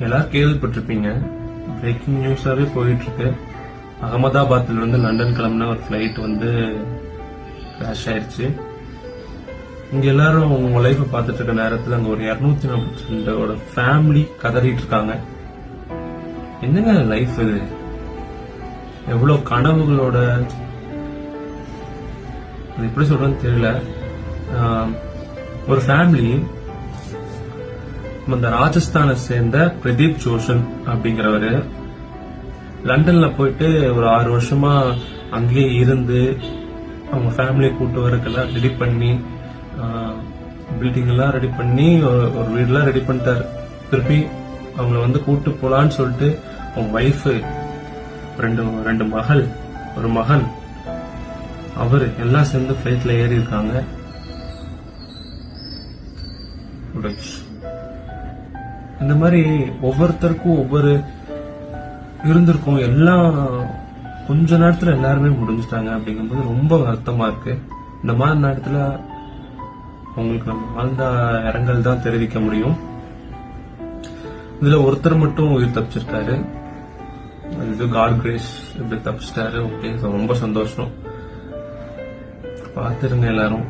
எல்லாரும் கேள்விப்பட்டிருப்பீங்க, பிரேக்கிங் நியூஸாவே போயிட்டு இருக்கு. அகமதாபாத்ல இருந்து லண்டன் கிளம்பின ஒரு பிளைட் கிராஷ் ஆயிடுச்சு. இங்க எல்லாரும் உங்க லைஃப் பார்த்துட்டு இருக்க நேரத்துல அங்க ஒரு 242 ஃபேமிலி கதறிட்டு இருக்காங்க. என்னங்க லைஃப் இது, எவ்வளவு கனவுகளோட, அது எப்படி சொல்றதுன்னு தெரியல. ஒரு ஃபேமிலி இந்த ராஜஸ்தானை சேர்ந்த பிரதீப் ஜோஷன் அப்படிங்கிறவரு லண்டன்ல போயிட்டு ஒரு 6 வருஷமா அங்கேயே இருந்து அவங்க ஃபேமிலியை கூட்டு வரக்கெல்லாம் ரெடி பண்ணி, பில்டிங் எல்லாம் ரெடி பண்ணி, ஒரு வீடெல்லாம் ரெடி பண்ணிட்டாரு. திருப்பி அவங்கள கூட்டு போலான்னு சொல்லிட்டு அவங்க ஒய்ஃப், ரெண்டு மகள், ஒரு மகன், அவரு எல்லாம் சேர்ந்து பிளைட்ல ஏறி இருக்காங்க. இந்த மாதிரி ஒவ்வொருத்தருக்கும் ஒவ்வொரு இருந்திருக்கும். எல்லாம் கொஞ்ச நேரத்துல எல்லாருமே முடிஞ்சிட்டாங்க. அப்படிங்கும்போது ரொம்ப வருத்தமா இருக்கு. இந்த மாதிரி நேரத்துல உங்களுக்கு நம்ம வாழ்ந்த இரங்கல் தான் தெரிவிக்க முடியும். இதுல ஒருத்தர் மட்டும் உயிர் தப்பிச்சிருக்காரு. இது காட் கிரேஸ், இப்படி தப்பிச்சிட்டாரு. ஓகே, ரொம்ப சந்தோஷம். பாத்துருங்க எல்லாரும்.